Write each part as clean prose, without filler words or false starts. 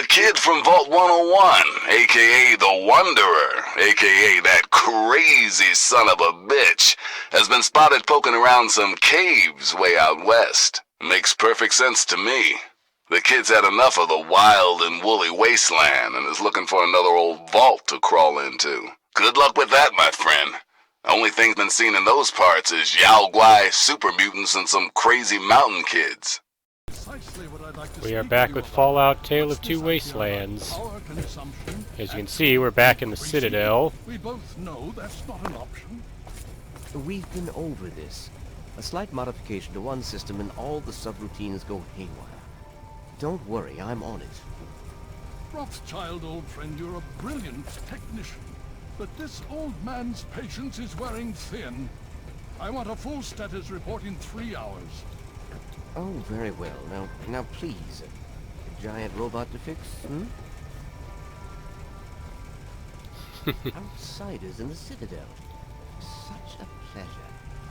kid from Vault 101, a.k.a. the Wanderer, a.k.a. that crazy son of a bitch, has been spotted poking around some caves way out west. Makes perfect sense to me. The kid's had enough of the wild and woolly wasteland and is looking for another old vault to crawl into. Good luck with that, my friend. Only thing been seen in those parts is Yaogwai, Super Mutants, and some crazy mountain kids. We are back with Fallout Tale of Two Wastelands. As you can see, we're back in the Citadel. We both know that's not an option. We've been over this. A slight modification to one system and all the subroutines go haywire. Don't worry, I'm on it. Rothschild, old friend, you're a brilliant technician. But this old man's patience is wearing thin. I want a full status report in 3 hours. Oh, very well. Now please. A giant robot to fix, Outsiders in the Citadel. Such a pleasure.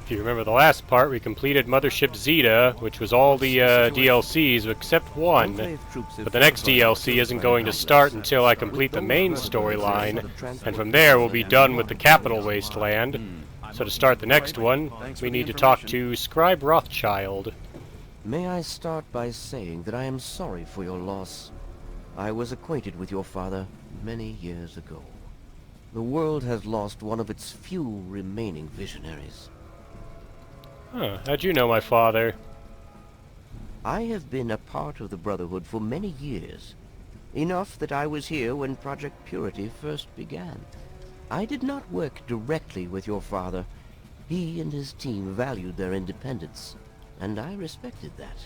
If you remember the last part, we completed Mothership Zeta, which was all the DLCs except one. But the next DLC isn't going to start until I complete the main storyline, and from there we'll be done with the Capital Wasteland. So to start the next one, we need to talk to Scribe Rothschild. May I start by saying that I am sorry for your loss. I was acquainted with your father many years ago. The world has lost one of its few remaining visionaries. Huh, how'd you know my father? I have been a part of the Brotherhood for many years. Enough that I was here when Project Purity first began. I did not work directly with your father. He and his team valued their independence, and I respected that.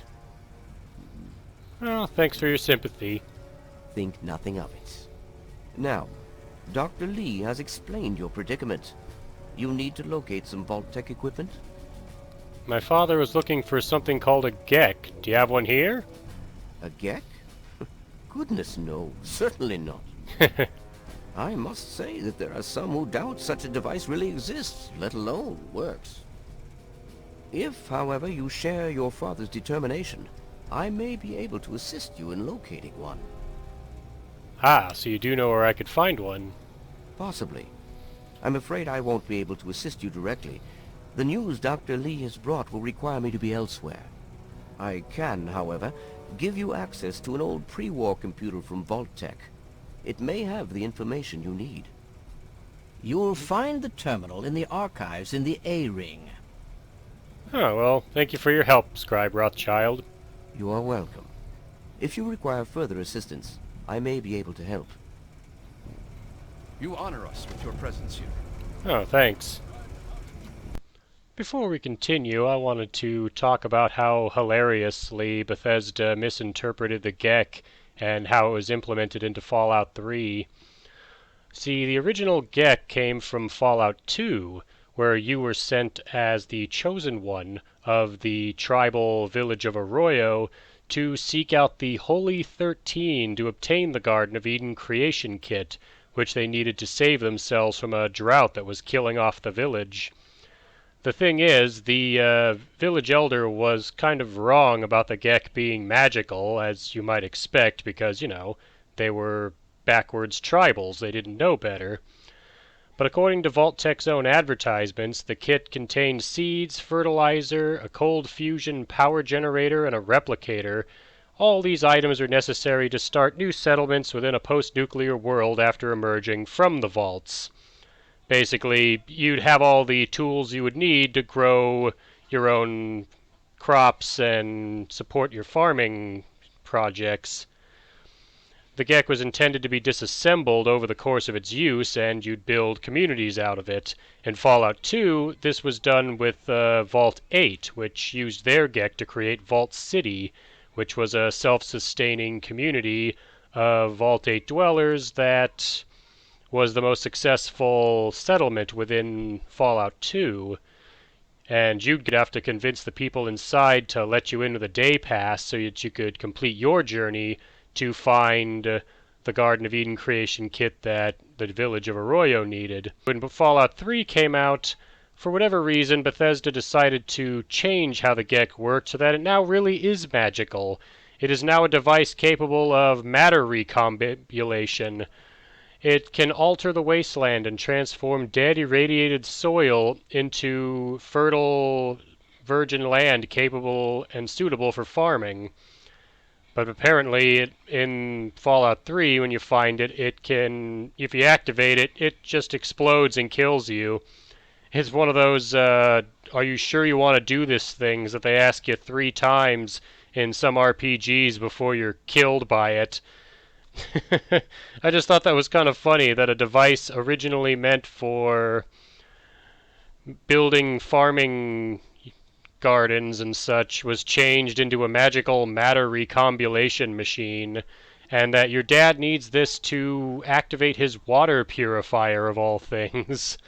Well, thanks for your sympathy. Think nothing of it. Now, Dr. Lee has explained your predicament. You need to locate some Vault-Tec equipment? My father was looking for something called a G.E.C.K. Do you have one here? A G.E.C.K? Goodness no, certainly not. I must say that there are some who doubt such a device really exists, let alone works. If, however, you share your father's determination, I may be able to assist you in locating one. Ah, so you do know where I could find one. Possibly. I'm afraid I won't be able to assist you directly. The news Dr. Lee has brought will require me to be elsewhere. I can, however, give you access to an old pre-war computer from Vault-Tec. It may have the information you need. You'll find the terminal in the archives in the A-Ring. Oh, well, thank you for your help, Scribe Rothschild. You are welcome. If you require further assistance, I may be able to help. You honor us with your presence here. Oh, thanks. Before we continue, I wanted to talk about how hilariously Bethesda misinterpreted the G.E.C.K. and how it was implemented into Fallout 3. See, the original G.E.C.K. came from Fallout 2, where you were sent as the chosen one of the tribal village of Arroyo to seek out the Holy 13 to obtain the Garden of Eden creation kit, which they needed to save themselves from a drought that was killing off the village. The thing is, the village elder was kind of wrong about the G.E.C.K. being magical, as you might expect, because, they were backwards tribals, they didn't know better. But according to Vault-Tec's own advertisements, the kit contained seeds, fertilizer, a cold fusion power generator, and a replicator. All these items are necessary to start new settlements within a post-nuclear world after emerging from the vaults. Basically, you'd have all the tools you would need to grow your own crops and support your farming projects. The G.E.C.K. was intended to be disassembled over the course of its use, and you'd build communities out of it. In Fallout 2, this was done with Vault 8, which used their G.E.C.K. to create Vault City, which was a self-sustaining community of Vault 8 dwellers that was the most successful settlement within Fallout 2. And you'd have to convince the people inside to let you into the day pass so that you could complete your journey to find the Garden of Eden creation kit that the village of Arroyo needed. When Fallout 3 came out, for whatever reason, Bethesda decided to change how the G.E.C.K. worked so that it now really is magical. It is now a device capable of matter recombobulation. It can alter the wasteland and transform dead irradiated soil into fertile virgin land capable and suitable for farming. But apparently in Fallout 3, when you find it, it can, if you activate it, it just explodes and kills you. It's one of those, are you sure you want to do this things that they ask you 3 times in some RPGs before you're killed by it. I just thought that was kind of funny that a device originally meant for building farming gardens and such was changed into a magical matter recombulation machine, and that your dad needs this to activate his water purifier of all things.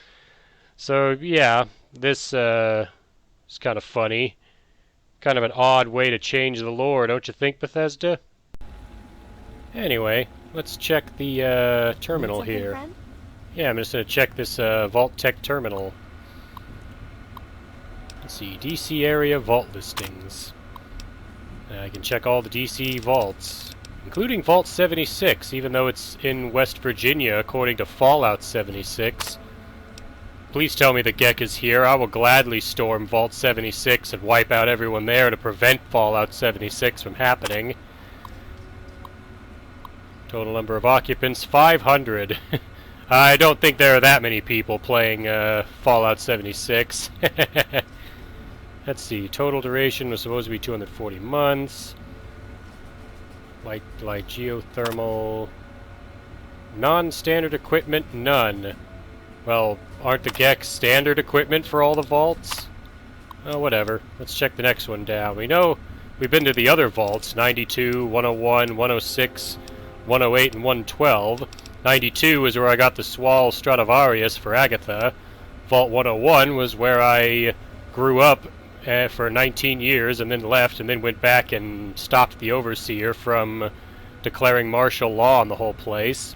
So yeah, this is kind of funny. Kind of an odd way to change the lore, don't you think, Bethesda? Anyway, let's check the terminal here. Friend? Yeah, I'm just going to check this Vault Tech terminal. Let's see, DC area vault listings. I can check all the DC vaults, including Vault 76, even though it's in West Virginia according to Fallout 76. Please tell me the G.E.C.K is here. I will gladly storm Vault 76 and wipe out everyone there to prevent Fallout 76 from happening. Total number of occupants, 500. I don't think there are that many people playing Fallout 76. Let's see, total duration was supposed to be 240 months. Light geothermal. Non-standard equipment, none. Well, aren't the G.E.C.K standard equipment for all the vaults? Oh, whatever. Let's check the next one down. We know we've been to the other vaults, 92, 101, 106, 108, and 112. 92 is where I got the Swal Stradivarius for Agatha. Vault 101 was where I grew up for 19 years and then left and then went back and stopped the Overseer from declaring martial law on the whole place.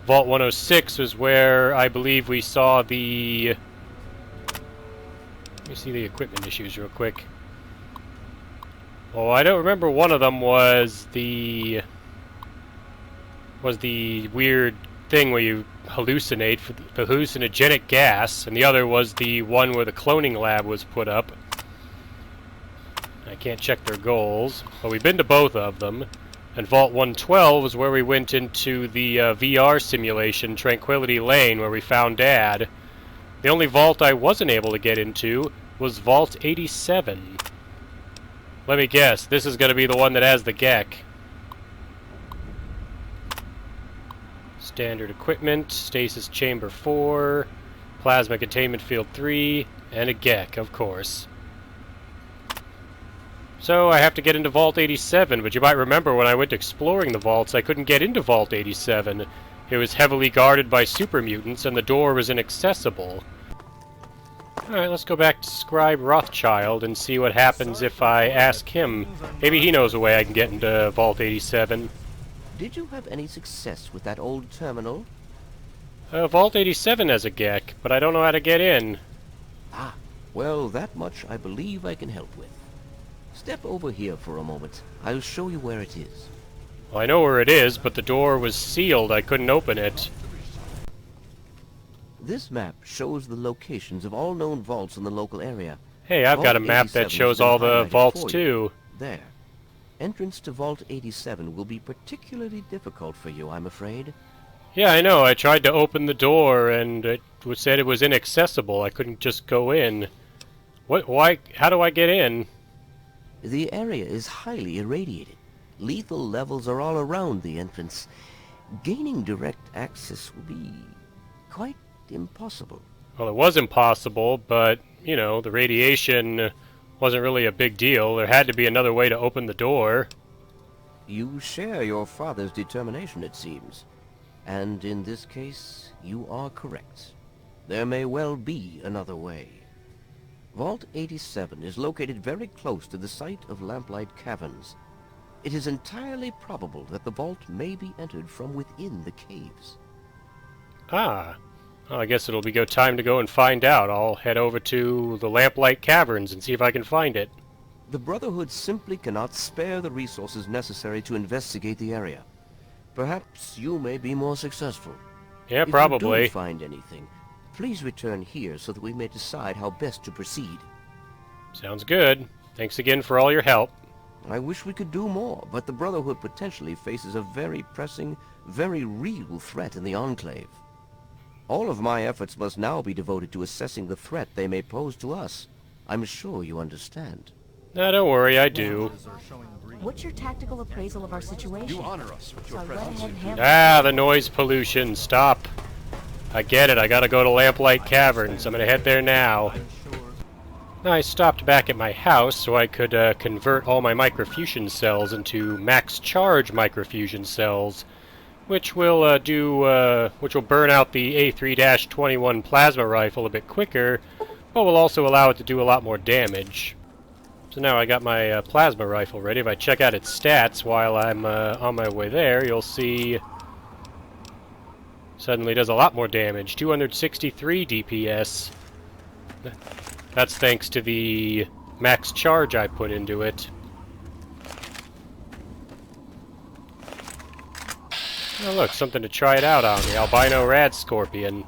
Vault 106 was where I believe we saw the... Let me see the equipment issues real quick. Oh, I don't remember. One of them was the weird thing where you hallucinate for the hallucinogenic gas, and the other was the one where the cloning lab was put up. I can't check their goals, but we've been to both of them. And Vault 112 was where we went into the VR simulation, Tranquility Lane, where we found Dad. The only vault I wasn't able to get into was Vault 87. Let me guess, this is going to be the one that has the G.E.C.K. Standard equipment, Stasis Chamber 4, Plasma Containment Field 3, and a G.E.C.K, of course. So I have to get into Vault 87, but you might remember when I went exploring the vaults, I couldn't get into Vault 87. It was heavily guarded by Super Mutants, and the door was inaccessible. Alright, let's go back to Scribe Rothschild and see what happens if I ask him. Maybe he knows a way I can get into Vault 87. Did you have any success with that old terminal? Vault 87 has a G.E.C, but I don't know how to get in. Ah, well, that much I believe I can help with. Step over here for a moment. I'll show you where it is. Well, I know where it is, but the door was sealed. I couldn't open it. This map shows the locations of all known vaults in the local area. Hey, I've got a Vault map 87 that shows has been all the highlighted vaults for you. too. There. Entrance to Vault 87 will be particularly difficult for you, I'm afraid. Yeah, I know. I tried to open the door, and it said it was inaccessible. I couldn't just go in. What? Why? How do I get in? The area is highly irradiated. Lethal levels are all around the entrance. Gaining direct access will be quite impossible. Well, it was impossible, but, you know, the radiation wasn't really a big deal. There had to be another way to open the door. You share your father's determination, it seems. And in this case, you are correct. There may well be another way. Vault 87 is located very close to the site of Lamplight Caverns. It is entirely probable that the vault may be entered from within the caves. Ah. Well, I guess it'll be time to go and find out. I'll head over to the Lamplight Caverns and see if I can find it. The Brotherhood simply cannot spare the resources necessary to investigate the area. Perhaps you may be more successful. Yeah, If you probably. do find anything, please return here so that we may decide how best to proceed. Sounds good. Thanks again for all your help. I wish we could do more, but the Brotherhood potentially faces a very pressing, very real threat in the Enclave. All of my efforts must now be devoted to assessing the threat they may pose to us. I'm sure you understand. No, don't worry, I do. What's your tactical appraisal of our situation? You honor us with your So go presence. ahead and handle Ah, the noise pollution. Stop. I get it. I gotta go to Lamplight Caverns. I'm gonna head there now. I stopped back at my house so I could convert all my microfusion cells into max charge microfusion cells, which will burn out the A3-21 plasma rifle a bit quicker, but will also allow it to do a lot more damage. So now I got my plasma rifle ready. If I check out its stats while I'm on my way there, you'll see suddenly does a lot more damage. 263 DPS. That's thanks to the max charge I put into it. Oh look, something to try it out on, the albino rad scorpion.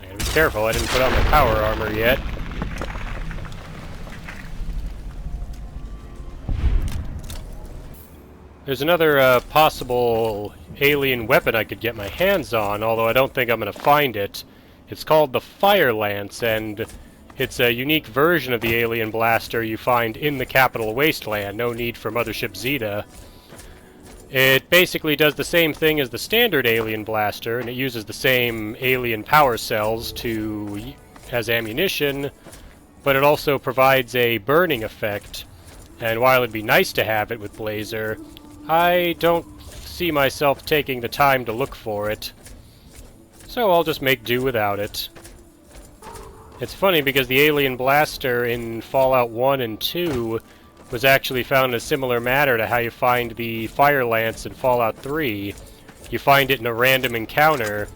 I gotta be careful, I didn't put on my power armor yet. There's another possible alien weapon I could get my hands on, although I don't think I'm going to find it. It's called the Fire Lance, and it's a unique version of the alien blaster you find in the Capital Wasteland. No need for Mothership Zeta. It basically does the same thing as the standard alien blaster, and it uses the same alien power cells as ammunition, but it also provides a burning effect. And while it'd be nice to have it with Blazer, I don't see myself taking the time to look for it, so I'll just make do without it. It's funny because the alien blaster in Fallout 1 and 2 was actually found in a similar manner to how you find the Fire Lance in Fallout 3. You find it in a random encounter.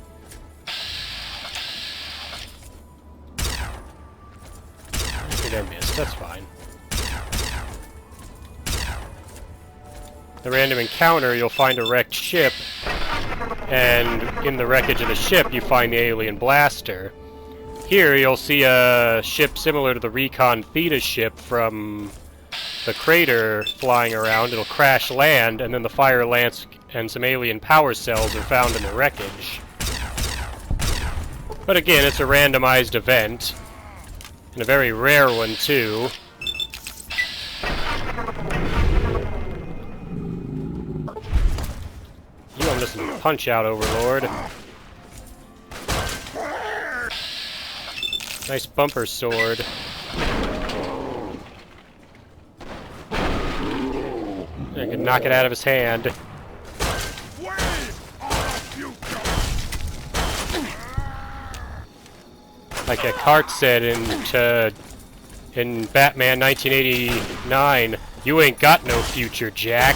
I think I missed, that's fine. The random encounter, you'll find a wrecked ship, and in the wreckage of the ship, you find the alien blaster. Here, you'll see a ship similar to the Recon Theta ship from the crater flying around. It'll crash land, and then the Fire Lance and some alien power cells are found in the wreckage. But again, it's a randomized event, and a very rare one, too. You, I'm just a punch-out overlord. Nice bumper sword. I can knock it out of his hand. Like Eckhart said in Batman 1989, "You ain't got no future, Jack."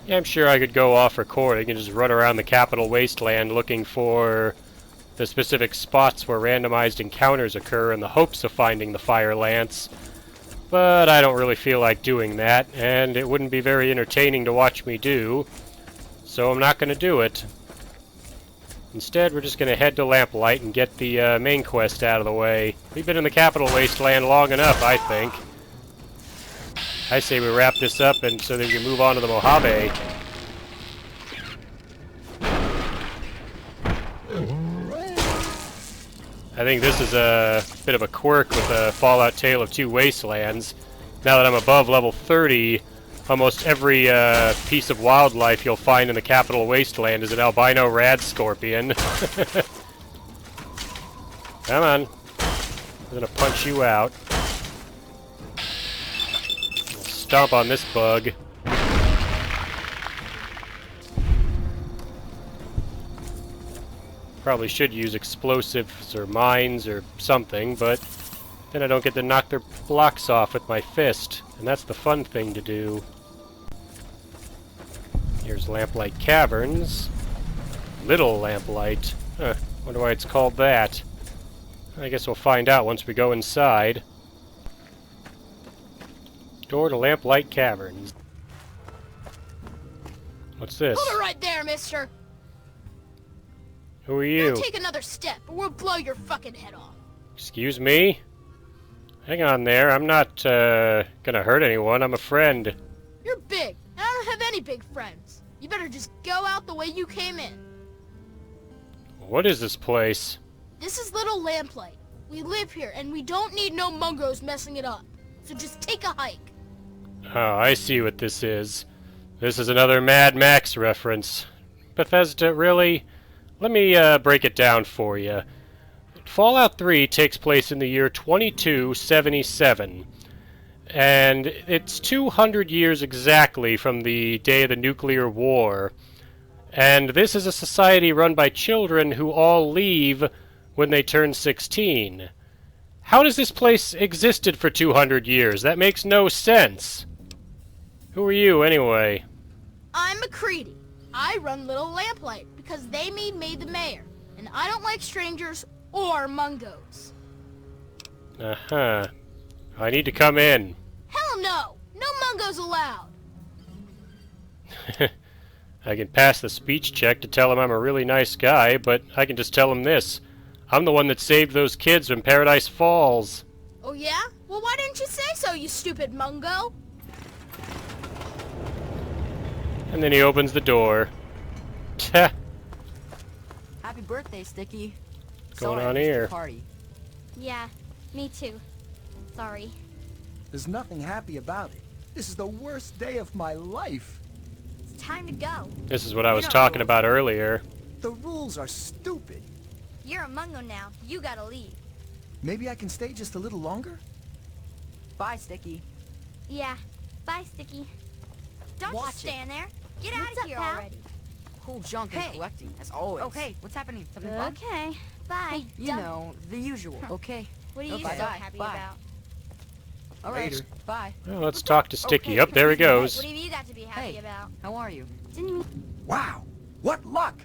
Yeah, I'm sure I could go off recording and just run around the Capital Wasteland looking for the specific spots where randomized encounters occur in the hopes of finding the Fire Lance. But I don't really feel like doing that, and it wouldn't be very entertaining to watch me do, so I'm not going to do it. Instead, we're just going to head to Lamplight and get the main quest out of the way. We've been in the Capital Wasteland long enough, I think. I say we wrap this up and so that we can move on to the Mojave. I think this is a bit of a quirk with the Fallout Tale of Two Wastelands. Now that I'm above level 30, almost every piece of wildlife you'll find in the Capital Wasteland is an albino rad scorpion. Come on. I'm gonna punch you out. Stomp on this bug. Probably should use explosives or mines or something, but Then I don't get to knock their blocks off with my fist, and that's the fun thing to do. Here's Lamplight Caverns. Little Lamplight. Huh, wonder why it's called that. I guess we'll find out once we go inside. Door to Lamplight Caverns. What's this? Hold it right there, mister! Who are you? Don't take another step, or we'll blow your fucking head off. Excuse me? Hang on there, I'm not, gonna hurt anyone, I'm a friend. You're big, and I don't have any big friends. You better just go out the way you came in. What is this place? This is Little Lamplight. We live here, and we don't need no mungos messing it up. So just take a hike. Oh, I see what this is. This is another Mad Max reference. Bethesda, really? Let me, break it down for you. Fallout 3 takes place in the year 2277. And it's 200 years exactly from the day of the nuclear war. And this is a society run by children who all leave when they turn 16. How does this place existed for 200 years? That makes no sense. Who are you, anyway? I'm McCready. I run Little Lamplight because they made me the mayor. And I don't like strangers or mungos. Uh-huh. I need to come in. Hell no! No mungos allowed! I can pass the speech check to tell him I'm a really nice guy, but I can just tell him this. I'm the one that saved those kids from Paradise Falls. Oh yeah? Well, why didn't you say so, you stupid mungo? And then he opens the door. Tch. Happy birthday, Sticky. What's going Sorry, on I missed your here? Party. Yeah, me too. Sorry. There's nothing happy about it. This is the worst day of my life. It's time to go. This is what I was talking about earlier. The rules are stupid. You're a mungo now. You gotta leave. Maybe I can stay just a little longer? Bye, Sticky. Yeah. Bye, Sticky. Don't Watch just stand there. Get What's out up, of here pal? already. Cool junk and collecting, as always. Okay, what's happening? Something fun? Okay. Bye. You know, the usual. Okay. What are you so Bye. happy Bye. about? All right. Later. Bye. Well, let's talk to Sticky. Okay, Up there he goes. What have you got to be happy Hey. about? How are you? Didn't Wow, what luck!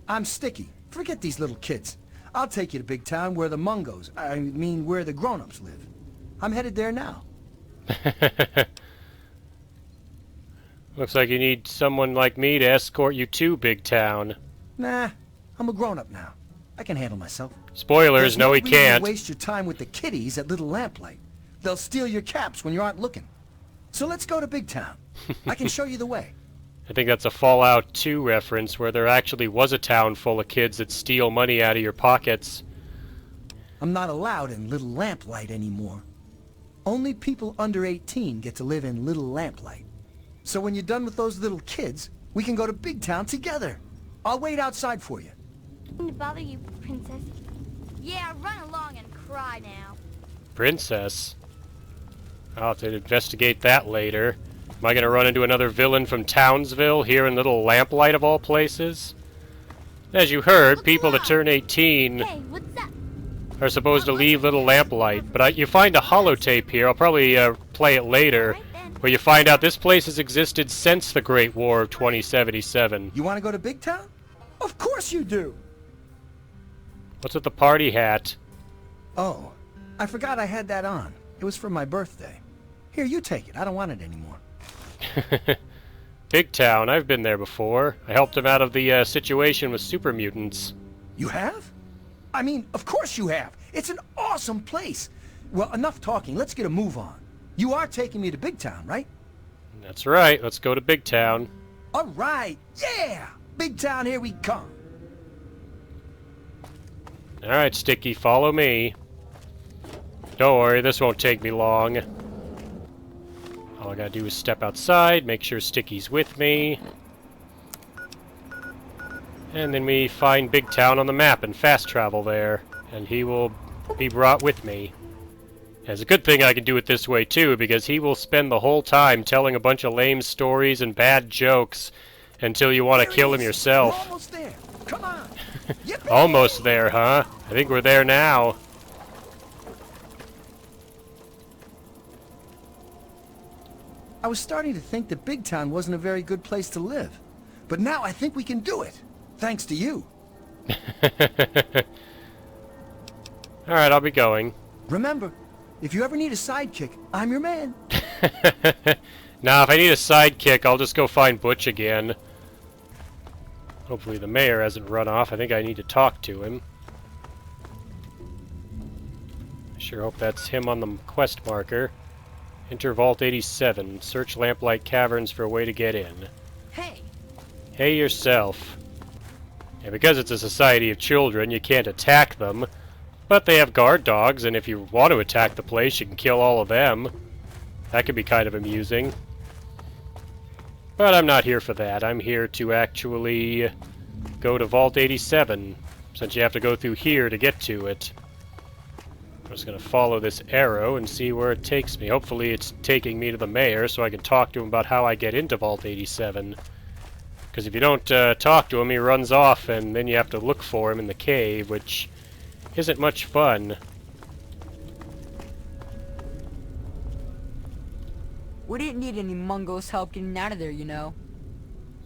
I'm Sticky. Forget these little kids. I'll take you to Big Town where the mungos, I mean where the grown-ups live. I'm headed there now. Looks like you need someone like me to escort you to Big Town. Nah, I'm a grown-up now. I can handle myself. Spoilers, There's no he reason to can't. waste your time with the kiddies at Little Lamplight. They'll steal your caps when you aren't looking. So let's go to Big Town. I can show you the way. I think that's a Fallout 2 reference where there actually was a town full of kids that steal money out of your pockets. I'm not allowed in Little Lamplight anymore. Only people under 18 get to live in Little Lamplight. So when you're done with those little kids, we can go to Big Town together. I'll wait outside for you. to bother you, Princess. Yeah, run along and cry now. Princess? I'll have to investigate that later. Am I going to run into another villain from Townsville here in Little Lamplight of all places? As you heard, people that turn 18 Hey, what's up? are supposed to leave Little Lamplight, but you find a holotape here, I'll probably play it later, Right then. where you find out this place has existed since the Great War of 2077. You want to go to Big Town? Of course you do! What's with the party hat? Oh, I forgot I had that on. It was for my birthday. Here, you take it. I don't want it anymore. Big Town, I've been there before. I helped him out of the situation with Super Mutants. You have? I mean, of course you have. It's an awesome place. Well, enough talking. Let's get a move on. You are taking me to Big Town, right? That's right, let's go to Big Town. All right. Yeah! Big Town, here we come. Alright, Sticky, follow me. Don't worry, this won't take me long. All I gotta do is step outside, make sure Sticky's with me. And then we find Big Town on the map and fast travel there. And he will be brought with me. It's a good thing I can do it this way too, because he will spend the whole time telling a bunch of lame stories and bad jokes until you want to kill him We're yourself. almost there. Come on. Yippee! Almost there, huh? I think we're there now. I was starting to think that Big Town wasn't a very good place to live. But now I think we can do it. Thanks to you. Alright, I'll be going. Remember, if you ever need a sidekick, I'm your man. Now, if I need a sidekick, I'll just go find Butch again. Hopefully the mayor hasn't run off. I think I need to talk to him. I sure hope that's him on the quest marker. Enter Vault 87. Search Lamplight Caverns for a way to get in. Hey! Hey yourself. And because it's a society of children, you can't attack them. But they have guard dogs, and if you want to attack the place, you can kill all of them. That could be kind of amusing. But I'm not here for that. I'm here to actually go to Vault 87, since you have to go through here to get to it. I'm just going to follow this arrow and see where it takes me. Hopefully it's taking me to the mayor so I can talk to him about how I get into Vault 87. Because if you don't talk to him, he runs off, and then you have to look for him in the cave, which isn't much fun. We didn't need any Mungo's help getting out of there, you know.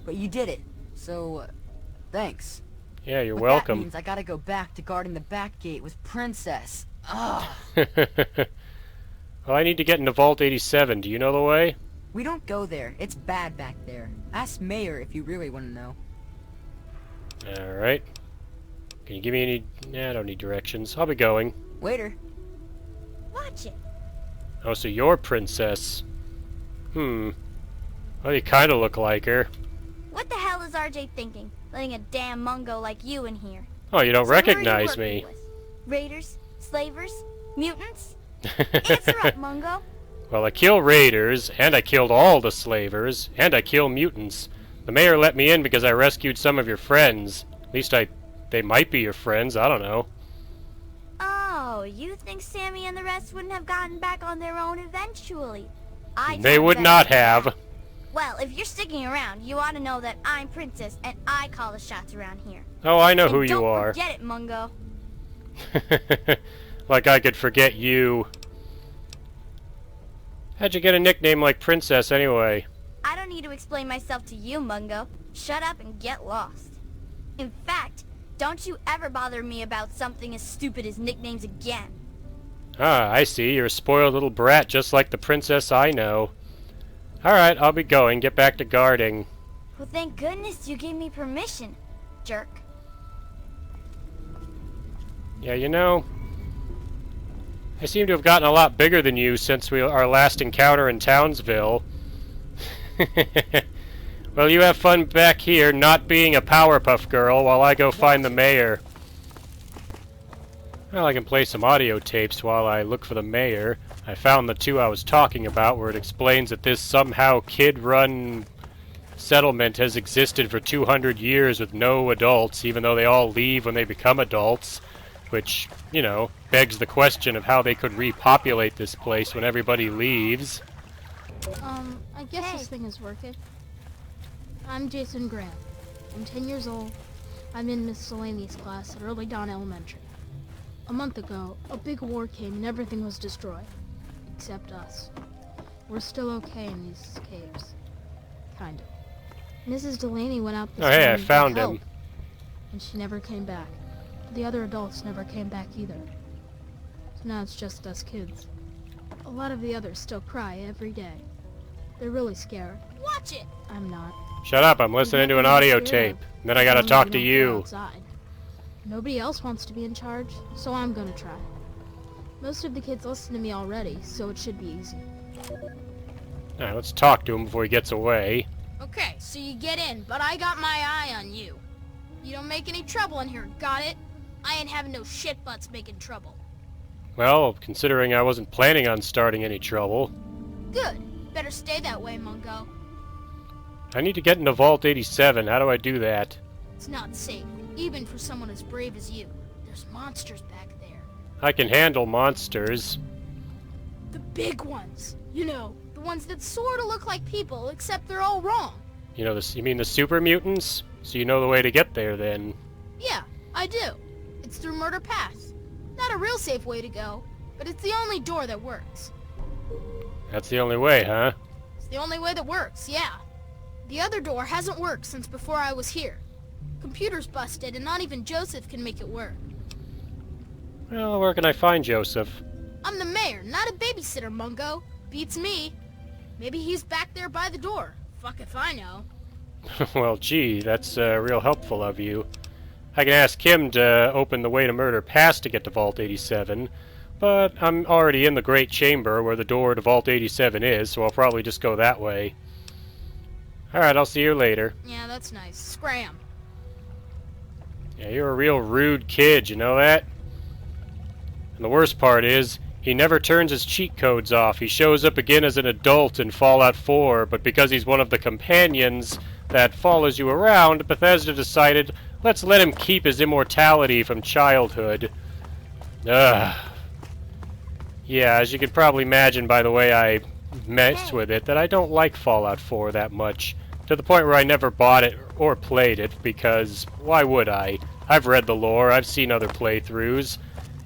But you did it, so thanks. Yeah, you're But welcome. That means I gotta go back to guarding the back gate with Princess. Ugh. Well, I need to get into Vault 87. Do you know the way? We don't go there. It's bad back there. Ask Mayor if you really want to know. Alright. Can you give me any... Nah, I don't need directions. I'll be going. Waiter. Watch it. Oh, so you're Princess. Well, you kind of look like her. What the hell is RJ thinking? Letting a damn Mungo like you in here. Oh, you don't So who are you recognize working me. with? Raiders? Slavers? Mutants? Answer up, Mungo. Well, I kill raiders, and I killed all the slavers, and I kill mutants. The mayor let me in because I rescued some of your friends. At least they might be your friends, I don't know. Oh, you think Sammy and the rest wouldn't have gotten back on their own eventually? They would not have. Well, if you're sticking around, you ought to know that I'm Princess, and I call the shots around here. Oh, I know And who you are. Don't forget it, Mungo. Like I could forget you. How'd you get a nickname like Princess, anyway? I don't need to explain myself to you, Mungo. Shut up and get lost. In fact, don't you ever bother me about something as stupid as nicknames again. Ah, I see. You're a spoiled little brat just like the princess I know. Alright, I'll be going. Get back to guarding. Well, thank goodness you gave me permission, jerk. Yeah, you know, I seem to have gotten a lot bigger than you since our last encounter in Townsville. Well, you have fun back here not being a Powerpuff Girl while I go find the mayor. Well, I can play some audio tapes while I look for the mayor. I found the two I was talking about where it explains that this somehow kid-run settlement has existed for 200 years with no adults, even though they all leave when they become adults. Which, you know, begs the question of how they could repopulate this place when everybody leaves. I guess this thing is working. I'm Jason Graham. I'm 10 years old. I'm in Miss Delaney's class at Early Dawn Elementary. A month ago, a big war came and everything was destroyed. Except us. We're still okay in these caves. Kind of. Mrs. Delaney went out this Oh, hey, I morning to found help, him. and she never came back. The other adults never came back either. So now it's just us kids. A lot of the others still cry every day. They're really scared. Watch it! I'm not. Shut up, I'm listening to an audio tape. And then I gotta talk to you. Outside. Nobody else wants to be in charge, so I'm gonna try. Most of the kids listen to me already, so it should be easy. Alright, let's talk to him before he gets away. Okay, so you get in, but I got my eye on you. You don't make any trouble in here, got it? I ain't having no shit butts making trouble. Well, considering I wasn't planning on starting any trouble. Good. Better stay that way, Mungo. I need to get into Vault 87. How do I do that? It's not safe, even for someone as brave as you. There's monsters back there. I can handle monsters. The big ones. You know, the ones that sort of look like people, except they're all wrong. You know, you mean the Super Mutants? So you know the way to get there, then. Yeah, I do. It's through Murder Pass. Not a real safe way to go, but it's the only door that works. That's the only way, huh? It's the only way that works, yeah. The other door hasn't worked since before I was here. Computer's busted, and not even Joseph can make it work. Well, where can I find Joseph? I'm the mayor, not a babysitter, Mungo. Beats me. Maybe he's back there by the door. Fuck if I know. Well, gee, that's real helpful of you. I can ask him to open the way to Murder Pass to get to Vault 87, but I'm already in the Great Chamber where the door to Vault 87 is, so I'll probably just go that way. Alright, I'll see you later. Yeah, that's nice. Scram. Yeah, you're a real rude kid, you know that? And the worst part is, he never turns his cheat codes off. He shows up again as an adult in Fallout 4, but because he's one of the companions that follows you around, Bethesda decided, let's let him keep his immortality from childhood. Ugh. Yeah, as you can probably imagine by the way I messed with it, that I don't like Fallout 4 that much. To the point where I never bought it or played it, because why would I? I've read the lore, I've seen other playthroughs.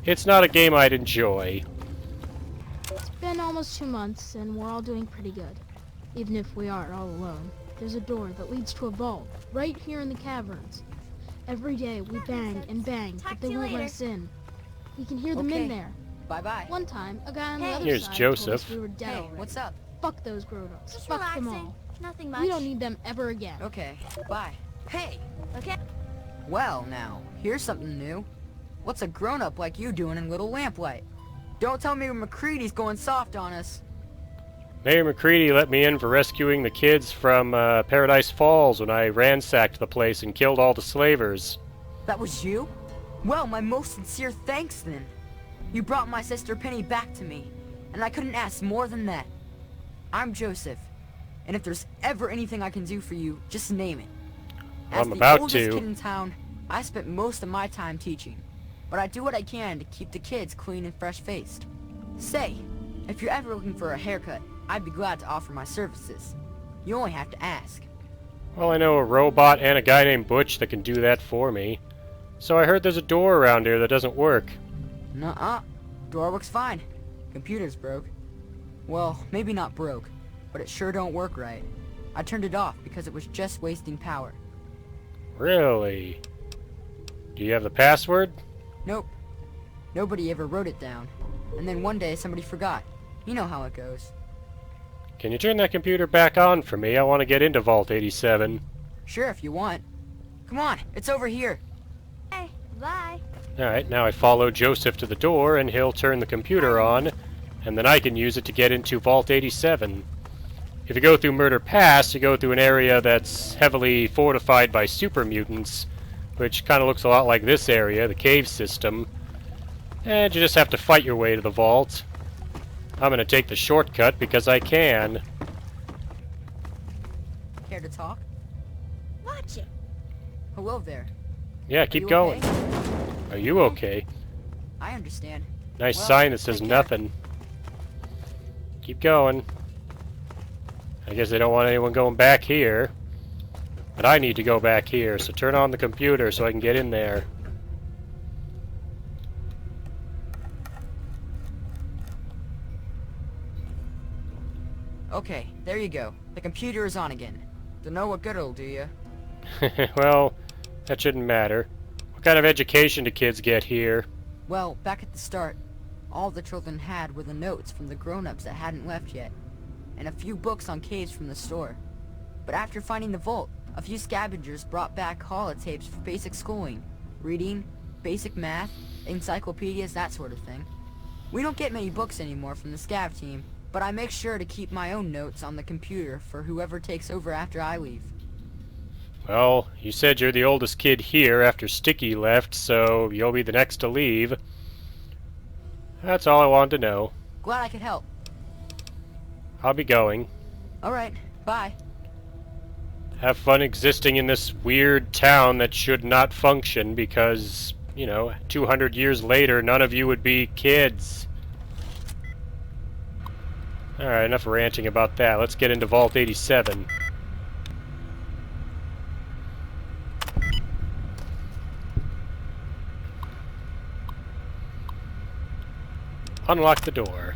It's not a game I'd enjoy. It's been almost 2 months, and we're all doing pretty good. Even if we are all alone. There's a door that leads to a vault, right here in the caverns. Every day we bang and bang, but they won't let us in. We can hear them in there. Bye-bye. One time, a guy on the other Here's side Joseph. told us we were dead Hey, already. what's up? Fuck those grown-ups. Just Fuck them relaxing. all. Nothing much. We don't need them ever again. Okay, bye. Hey! Okay. Well, now, here's something new. What's a grown-up like you doing in Little Lamplight? Don't tell me McCready's going soft on us. Mayor McCready let me in for rescuing the kids from Paradise Falls when I ransacked the place and killed all the slavers. That was you? Well, my most sincere thanks then. You brought my sister Penny back to me, and I couldn't ask more than that. I'm Joseph, and if there's ever anything I can do for you, just name it. As I'm the about oldest to. kid in town, I spent most of my time teaching, but I do what I can to keep the kids clean and fresh-faced. Say, if you're ever looking for a haircut, I'd be glad to offer my services. You only have to ask. Well, I know a robot and a guy named Butch that can do that for me. So I heard there's a door around here that doesn't work. Nuh-uh. Door works fine. Computer's broke. Well, maybe not broke, but it sure don't work right. I turned it off because it was just wasting power. Really? Do you have the password? Nope. Nobody ever wrote it down. And then one day somebody forgot. You know how it goes. Can you turn that computer back on for me? I want to get into Vault 87. Sure, if you want. Come on, it's over here. Hey, bye. Alright, now I follow Joseph to the door and he'll turn the computer on, and then I can use it to get into Vault 87. If you go through Murder Pass, you go through an area that's heavily fortified by Super Mutants, which kind of looks a lot like this area, the cave system. And you just have to fight your way to the vault. I'm gonna take the shortcut because I can. Care to talk? Watch it. Hello there. Yeah, Are keep you going. okay? Are you okay? I understand. Nice Well, sign that says take care. nothing. Keep going. I guess they don't want anyone going back here. But I need to go back here, so turn on the computer so I can get in there. Okay, there you go. The computer is on again. Don't know what good it'll do you. Well, that shouldn't matter. What kind of education do kids get here? Well, back at the start, all the children had were the notes from the grown-ups that hadn't left yet, and a few books on caves from the store. But after finding the vault, a few scavengers brought back holotapes for basic schooling, reading, basic math, encyclopedias, that sort of thing. We don't get many books anymore from the scav team, but I make sure to keep my own notes on the computer for whoever takes over after I leave. Well, you said you're the oldest kid here after Sticky left, so you'll be the next to leave. That's all I wanted to know. Glad I could help. I'll be going. Alright, bye. Have fun existing in this weird town that should not function because, you know, 200 years later, none of you would be kids. Alright, enough ranting about that. Let's get into Vault 87. Unlock the door.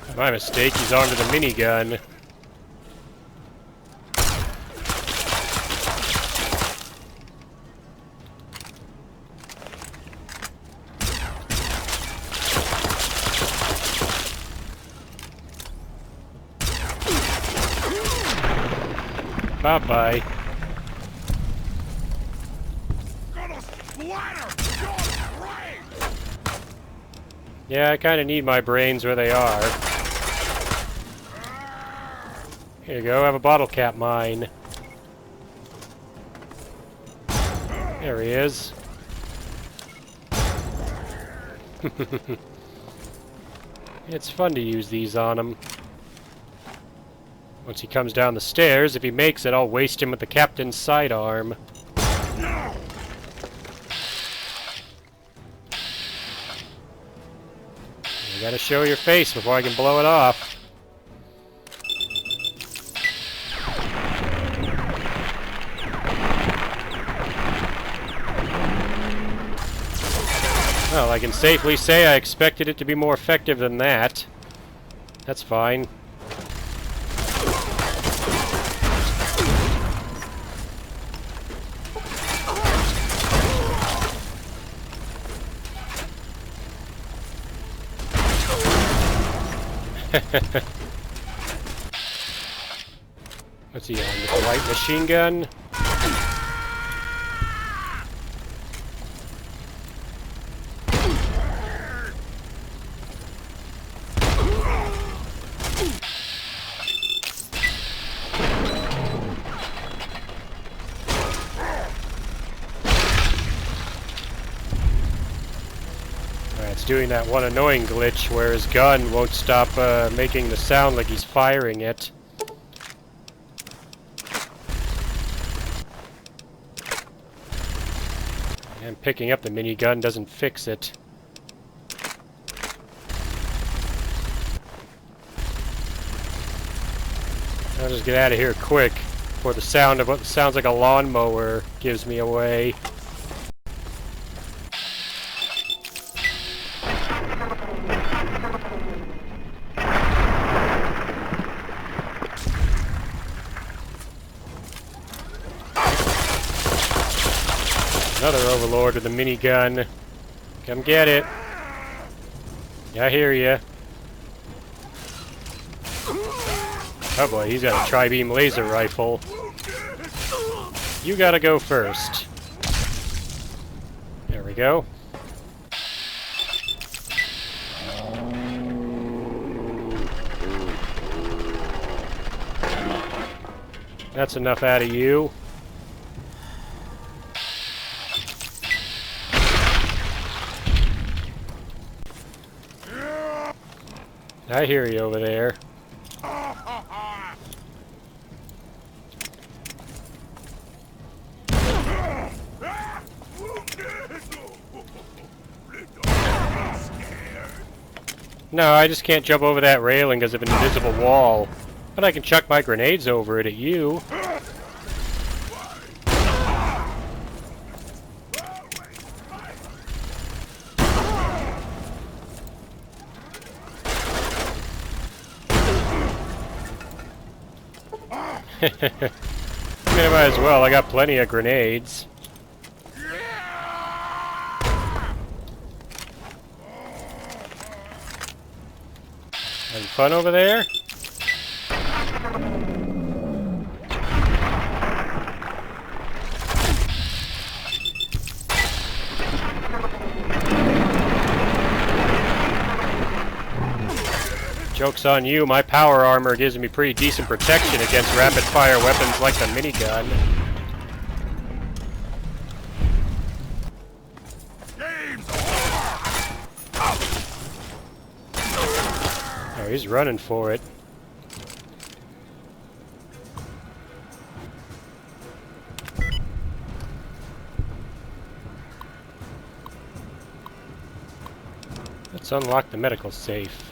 My mistake, he's onto the minigun. Bye-bye. Yeah, I kind of need my brains where they are. Here you go, have a bottle cap mine. There he is. It's fun to use these on him. Once he comes down the stairs, if he makes it, I'll waste him with the captain's sidearm. You gotta show your face before I can blow it off. Well, I can safely say I expected it to be more effective than that. That's fine. What's he on? With a light machine gun? It's doing that one annoying glitch where his gun won't stop making the sound like he's firing it. And picking up the minigun doesn't fix it. I'll just get out of here quick before the sound of what sounds like a lawnmower gives me away. Another overlord with a minigun. Come get it. I hear ya. Oh boy, he's got a tri-beam laser rifle. You gotta go first. There we go. That's enough out of you. I hear you over there. No, I just can't jump over that railing because of an invisible wall. But I can chuck my grenades over it at you. I mean, I might as well. I got plenty of grenades. Having fun over there? Joke's on you, my power armor gives me pretty decent protection against rapid-fire weapons like the minigun. Oh, he's running for it. Let's unlock the medical safe.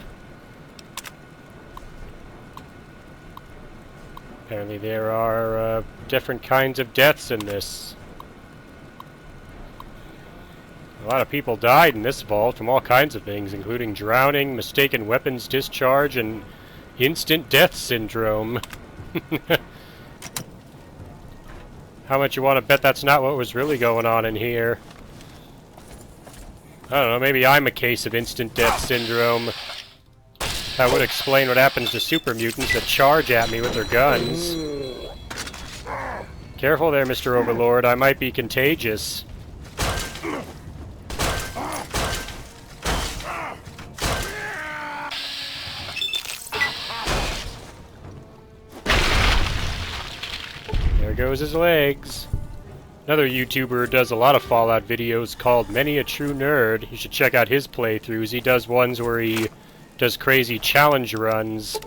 Apparently there are different kinds of deaths in this. lot of people died in this vault from all kinds of things, including drowning, mistaken weapons discharge, and instant death syndrome. How much you want to bet that's not what was really going on in here? I don't know, maybe I'm a case of instant death syndrome. That would explain what happens to super mutants that charge at me with their guns. Careful there, Mr. Overlord, I might be contagious. There goes his legs. Another YouTuber who does a lot of Fallout videos called Many a True Nerd. You should check out his playthroughs. He does ones where he does crazy challenge runs,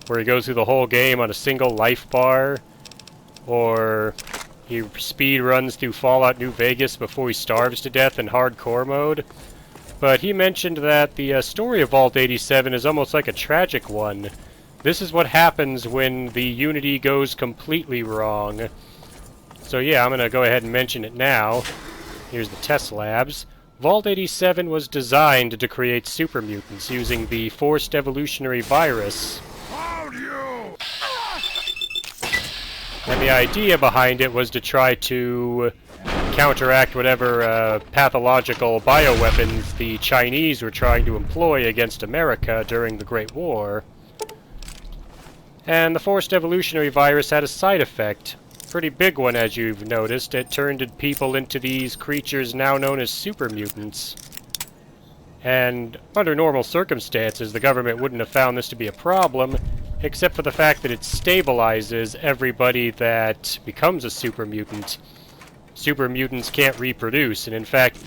where he goes through the whole game on a single life bar, or he speed runs through Fallout New Vegas before he starves to death in hardcore mode. But he mentioned that the story of Vault 87 is almost like a tragic one. This is what happens when the Unity goes completely wrong. So yeah, I'm going to go ahead and mention it now. Here's the test labs. Vault 87 was designed to create super mutants using the forced evolutionary virus. And the idea behind it was to try to counteract whatever pathological bioweapons the Chinese were trying to employ against America during the Great War. And the forced evolutionary virus had a side effect. Pretty big one, as you've noticed. It turned people into these creatures now known as super mutants. And under normal circumstances, the government wouldn't have found this to be a problem, except for the fact that it stabilizes everybody that becomes a super mutant. Super mutants can't reproduce, and in fact,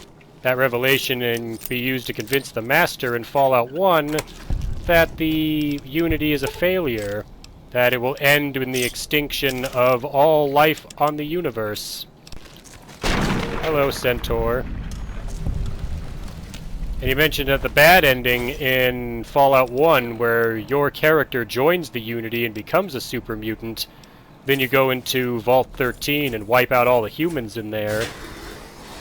that revelation can be used to convince the Master in Fallout 1 that the Unity is a failure, that it will end in the extinction of all life on the universe. Hello, Centaur. And you mentioned that the bad ending in Fallout 1, where your character joins the Unity and becomes a super mutant, then you go into Vault 13 and wipe out all the humans in there.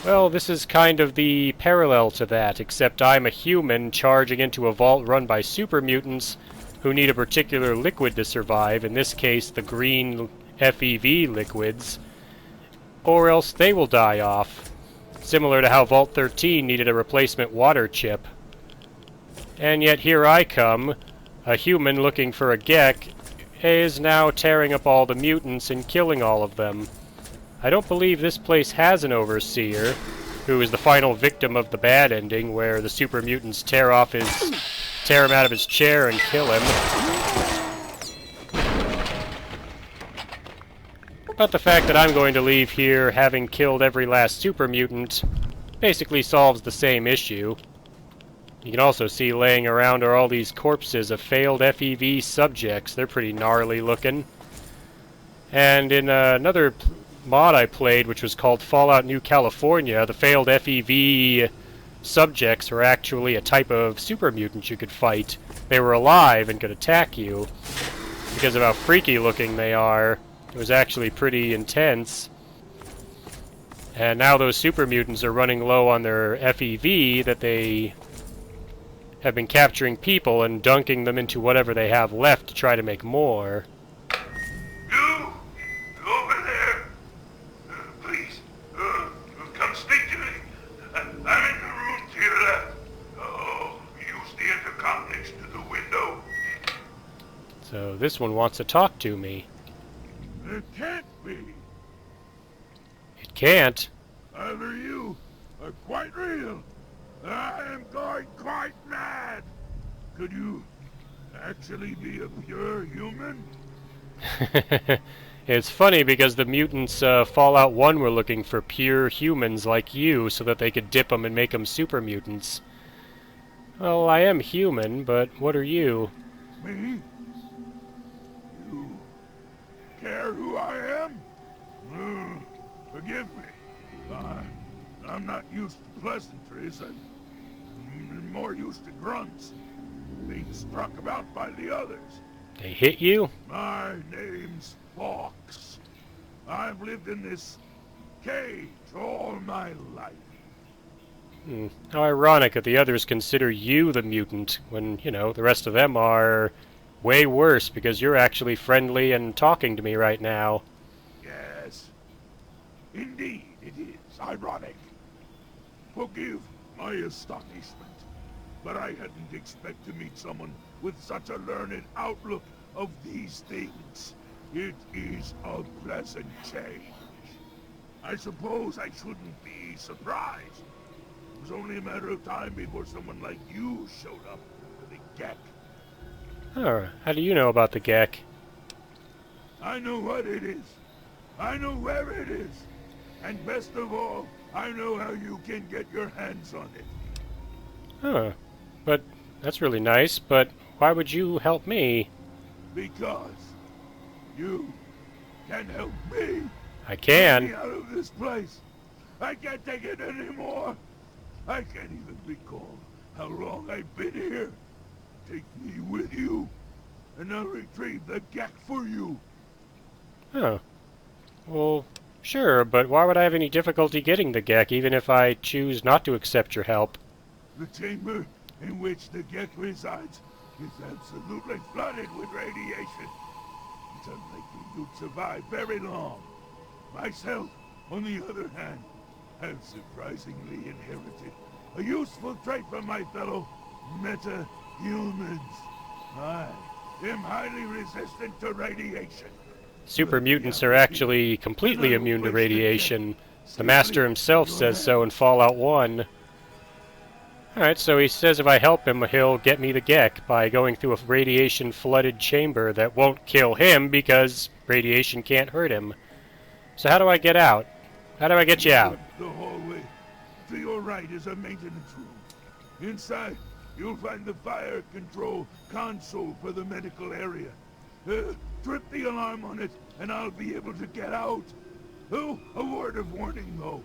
Well, this is kind of the parallel to that, except I'm a human charging into a vault run by super mutants who need a particular liquid to survive, in this case the green FEV liquids, or else they will die off, similar to how Vault 13 needed a replacement water chip. And yet here I come, a human looking for a G.E.C.K, is now tearing up all the mutants and killing all of them. I don't believe this place has an overseer, who is the final victim of the bad ending, where the super mutants tear him out of his chair and kill him. But the fact that I'm going to leave here having killed every last super mutant basically solves the same issue. You can also see laying around are all these corpses of failed FEV subjects. They're pretty gnarly looking. And in another mod I played, which was called Fallout New California, the failed FEV subjects were actually a type of super mutant you could fight. They were alive and could attack you. Because of how freaky looking they are, it was actually pretty intense. And now those super mutants are running low on their FEV that they have been capturing people and dunking them into whatever they have left to try to make more. You! Over there! Please, come speak to me. I'm in the room to your left. Oh, use the intercom next to the window. So this one wants to talk to me. It can't be. It can't. Either you are quite real. I am going quite mad. Could you actually be a pure human? It's funny because the mutants Fallout 1 were looking for pure humans like you so that they could dip them and make them super mutants. Well, I am human, but what are you? Me? You care who I am? Forgive me. I'm not used to pleasantries. I'm more used to grunts. Being struck about by the others. They hit you? My name's Fox. I've lived in this cage all my life. How ironic that the others consider you the mutant, when, you know, the rest of them are way worse because you're actually friendly and talking to me right now. Yes. Indeed, it is ironic. Forgive my astonishment, but I hadn't expected to meet someone with such a learned outlook of these things. It is a pleasant change. I suppose I shouldn't be surprised. It was only a matter of time before someone like you showed up with the G.E.C.K. Oh, how do you know about the G.E.C.K? I know what it is. I know where it is. And best of all, I know how you can get your hands on it. Huh. But that's really nice, but why would you help me? Because you can help me. I can. Get me out of this place. I can't take it anymore. I can't even recall how long I've been here. Take me with you, and I'll retrieve the G.E.C.K for you. Oh. Well, sure, but why would I have any difficulty getting the G.E.C.K even if I choose not to accept your help? The chamber in which the G.E.C.K resides is absolutely flooded with radiation. It's unlikely you'd survive very long. Myself, on the other hand, have surprisingly inherited a useful trait from my fellow meta-humans. I am highly resistant to radiation. Super mutants are actually completely immune to radiation. The Master himself says so in Fallout 1. Alright, so he says if I help him, he'll get me the G.E.C.K by going through a radiation-flooded chamber that won't kill him because radiation can't hurt him. So how do I get out? How do I get you out? The hallway. To your right is a maintenance room. Inside, you'll find the fire control console for the medical area. Trip the alarm on it, and I'll be able to get out. Oh, a word of warning, though.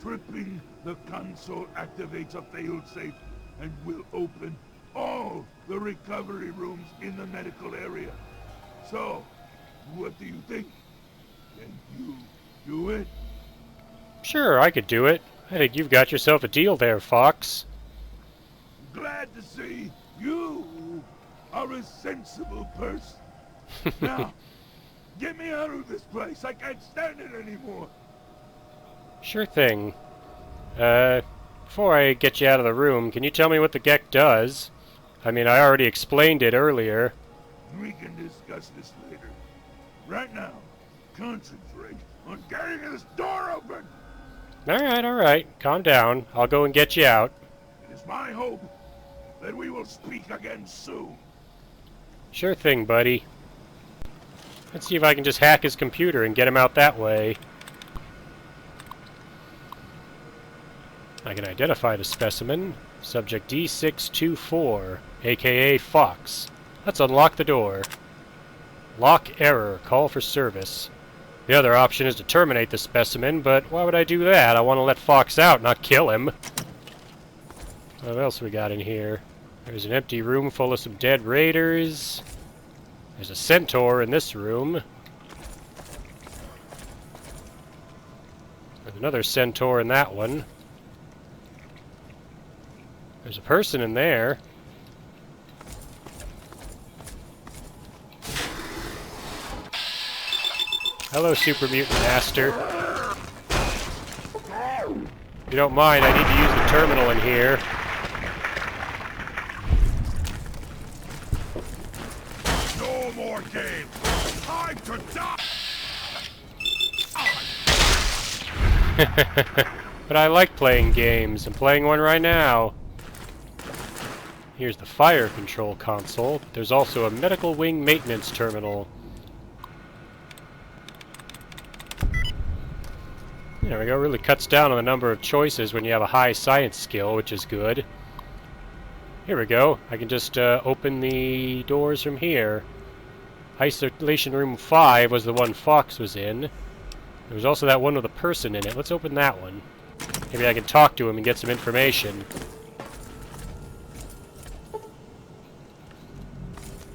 Tripping the console activates a failsafe and will open all the recovery rooms in the medical area. So, what do you think? Can you do it? Sure, I could do it. I think you've got yourself a deal there, Fox. Glad to see you are a sensible person. Now, get me out of this place. I can't stand it anymore. Sure thing. Before I get you out of the room, can you tell me what the G.E.C.K does? I mean, I already explained it earlier. We can discuss this later. Right now, concentrate on getting this door open. Alright. Calm down. I'll go and get you out. It is my hope that we will speak again soon. Sure thing, buddy. Let's see if I can just hack his computer and get him out that way. I can identify the specimen. Subject D624, aka Fox. Let's unlock the door. Lock error. Call for service. The other option is to terminate the specimen, but why would I do that? I want to let Fox out, not kill him. What else we got in here? There's an empty room full of some dead raiders. There's a centaur in this room. There's another centaur in that one. There's a person in there. Hello, Super Mutant Master. If you don't mind, I need to use the terminal in here. No more games. Time to die. But I like playing games. I'm playing one right now. Here's the fire control console. There's also a medical wing maintenance terminal. There we go. Really cuts down on the number of choices when you have a high science skill, which is good. Here we go. I can just open the doors from here. Isolation room 5 was the one Fox was in. There was also that one with a person in it. Let's open that one. Maybe I can talk to him and get some information.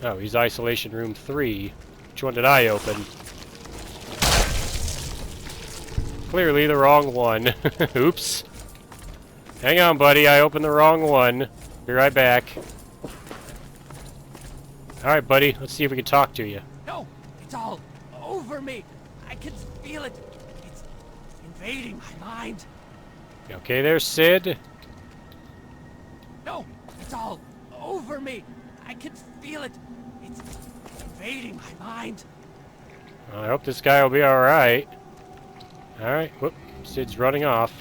Oh, he's isolation room 3. Which one did I open? Clearly the wrong one. Oops. Hang on, buddy. I opened the wrong one. Be right back. Alright, buddy. Let's see if we can talk to you. No, it's all over me. I can feel it. It's invading my mind. You okay there, Sid? No, it's all over me. I can feel it. It's invading my mind. Well, I hope this guy will be alright. Alright, whoop. Sid's running off.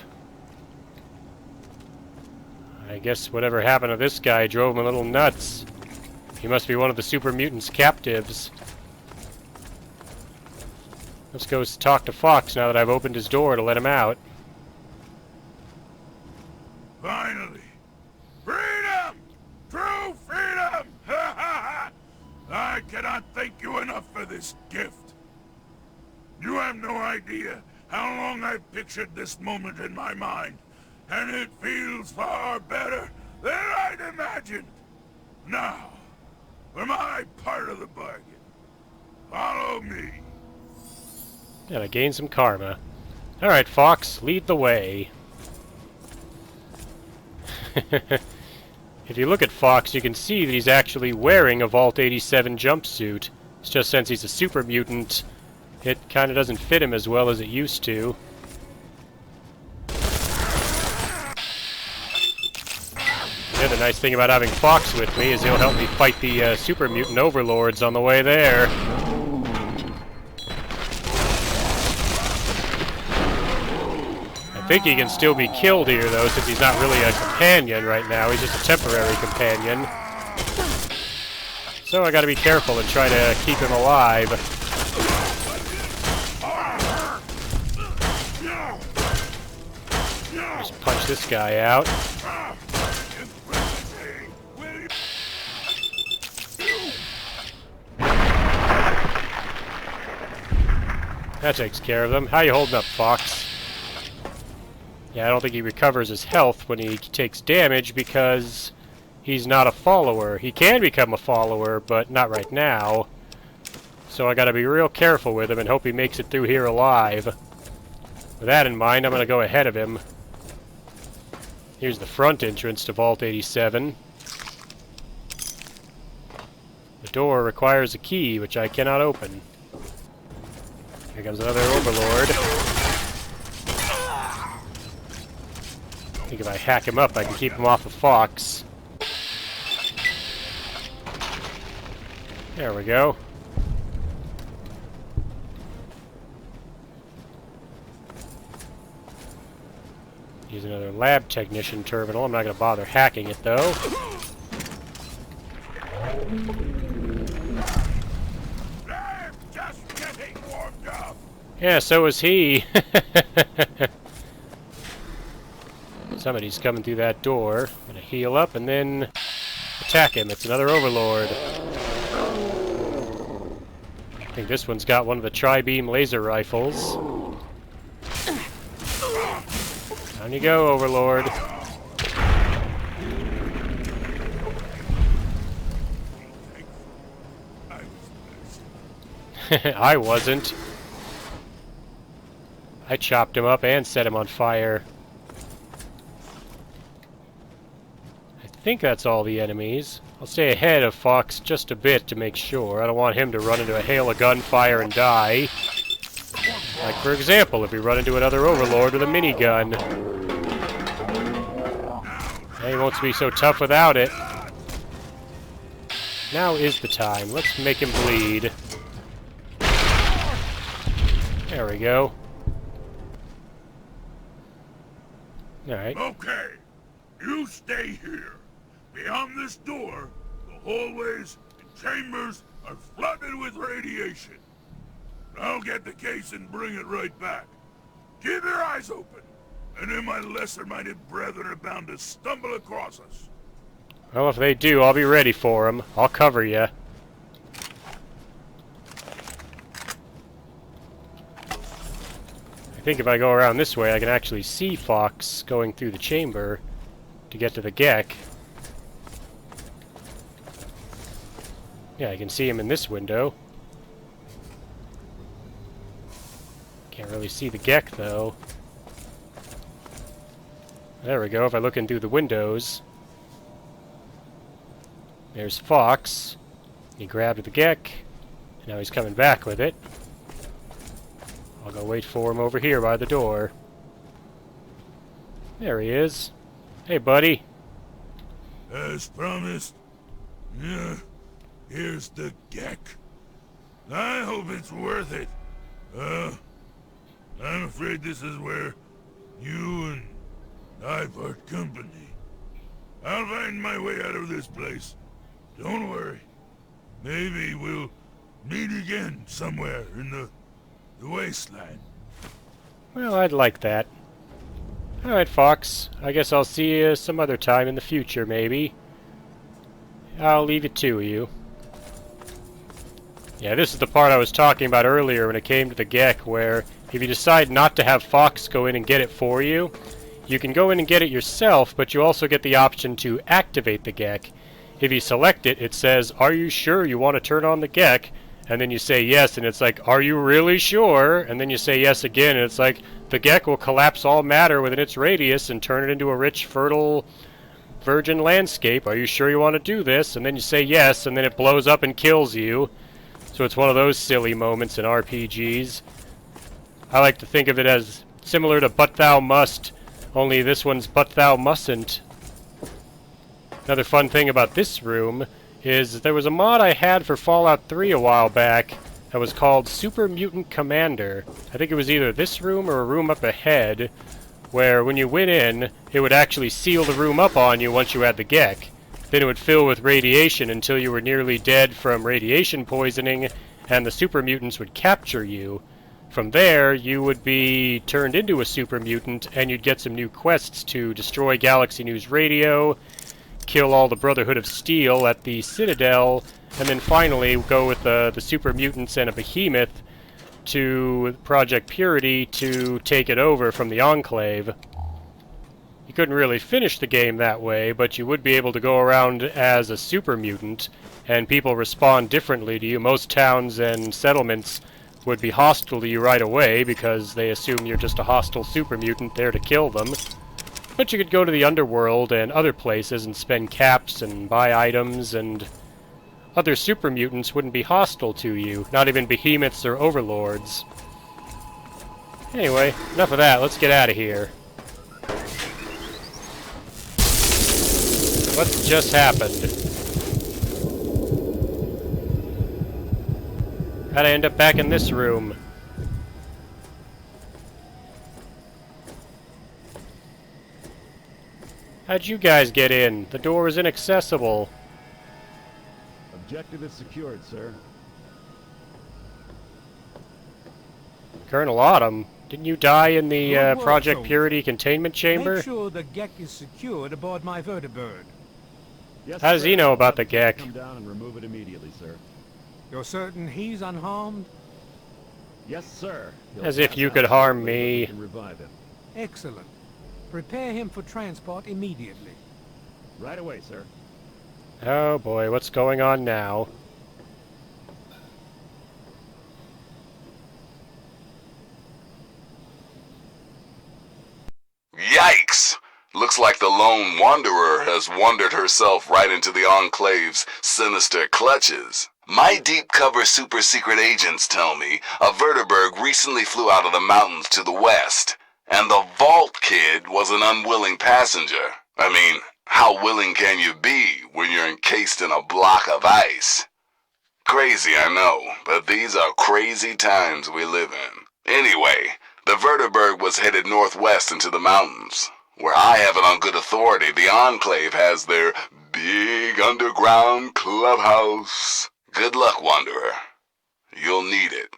I guess whatever happened to this guy drove him a little nuts. He must be one of the Super Mutants' captives. Let's go talk to Fox now that I've opened his door to let him out. Finally! Freedom! True freedom! I cannot thank you enough for this gift. You have no idea how long I've pictured this moment in my mind, and it feels far better than I'd imagined. Now, for my part of the bargain, follow me. And I gained some karma. Alright, Fox, lead the way. If you look at Fox, you can see that he's actually wearing a Vault 87 jumpsuit. It's just since he's a super mutant, it kind of doesn't fit him as well as it used to. The other nice thing about having Fox with me is he'll help me fight the super mutant overlords on the way there. I think he can still be killed here, though, since he's not really a companion right now. He's just a temporary companion. So I gotta be careful and try to keep him alive. Just punch this guy out. That takes care of them. How you holding up, Fox? Yeah, I don't think he recovers his health when he takes damage because he's not a follower. He can become a follower, but not right now. So I gotta be real careful with him and hope he makes it through here alive. With that in mind, I'm gonna go ahead of him. Here's the front entrance to Vault 87. The door requires a key, which I cannot open. Here comes another overlord. I think if I hack him up, I can keep him off of Fox. There we go. Use another lab technician terminal. I'm not going to bother hacking it, though. I'm just getting warmed up. Yeah, so is he. Somebody's coming through that door. I'm gonna heal up and then attack him. It's another overlord. I think this one's got one of the tri-beam laser rifles. Down you go, overlord. I wasn't. I chopped him up and set him on fire. I think that's all the enemies. I'll stay ahead of Fox just a bit to make sure. I don't want him to run into a hail of gunfire and die. Like, for example, if we run into another overlord with a minigun. He won't be so tough without it. Now is the time. Let's make him bleed. There we go. Alright. Okay, you stay here. Beyond this door, the hallways and chambers are flooded with radiation. I'll get the case and bring it right back. Keep your eyes open, and then my lesser-minded brethren are bound to stumble across us. Well, if they do, I'll be ready for them. I'll cover you. I think if I go around this way, I can actually see Fox going through the chamber to get to the G.E.C.K. Yeah, I can see him in this window. Can't really see the G.E.C.K, though. There we go, if I look in through the windows. There's Fox. He grabbed the G.E.C.K, and now he's coming back with it. I'll go wait for him over here by the door. There he is. Hey, buddy. As promised. Yeah, here's the G.E.C.K. I hope it's worth it. I'm afraid this is where you and I part company. I'll find my way out of this place. Don't worry. Maybe we'll meet again somewhere in the Wasteland. Well, I'd like that. Alright, Fox. I guess I'll see you some other time in the future, maybe. I'll leave it to you. Yeah, this is the part I was talking about earlier when it came to the G.E.C.K, where if you decide not to have Fox go in and get it for you, you can go in and get it yourself, but you also get the option to activate the G.E.C.K. If you select it, it says, "Are you sure you want to turn on the G.E.C.K?" And then you say yes, and it's like, "Are you really sure?" And then you say yes again, and it's like, the G.E.C.K will collapse all matter within its radius and turn it into a rich, fertile, virgin landscape. Are you sure you want to do this? And then you say yes, and then it blows up and kills you. So it's one of those silly moments in RPGs. I like to think of it as similar to But Thou Must, only this one's But Thou Mustn't. Another fun thing about this room is there was a mod I had for Fallout 3 a while back that was called Super Mutant Commander. I think it was either this room or a room up ahead, where when you went in, it would actually seal the room up on you once you had the G.E.C.K. Then it would fill with radiation until you were nearly dead from radiation poisoning, and the Super Mutants would capture you. From there, you would be turned into a Super Mutant, and you'd get some new quests to destroy Galaxy News Radio, kill all the Brotherhood of Steel at the Citadel, and then finally go with the Super Mutants and a Behemoth to Project Purity to take it over from the Enclave. You couldn't really finish the game that way, but you would be able to go around as a Super Mutant, and people respond differently to you. Most towns and settlements would be hostile to you right away because they assume you're just a hostile Super Mutant there to kill them. But you could go to the underworld and other places and spend caps and buy items, and other Super Mutants wouldn't be hostile to you, not even Behemoths or Overlords. Anyway, enough of that, let's get out of here. What just happened? How'd I end up back in this room? How'd you guys get in? The door is inaccessible. Objective is secured, sir. Colonel Autumn, didn't you die in the Project Purity containment chamber? Make sure the G.E.C.K is secured aboard my vertibird. Yes, how does he know about the G.E.C.K? Come down and remove it immediately, sir. You're certain he's unharmed? Yes, sir. As if you could harm me. And revive him. Excellent. Prepare him for transport immediately. Right away, sir. Oh boy, what's going on now? Yikes! Looks like the lone wanderer has wandered herself right into the Enclave's sinister clutches. My deep cover super secret agents tell me a vertibird recently flew out of the mountains to the west, and the Vault Kid was an unwilling passenger. I mean, how willing can you be when you're encased in a block of ice? Crazy, I know, but these are crazy times we live in. Anyway, the vertibird was headed northwest into the mountains, where I have it on good authority the Enclave has their big underground clubhouse. Good luck, Wanderer. You'll need it.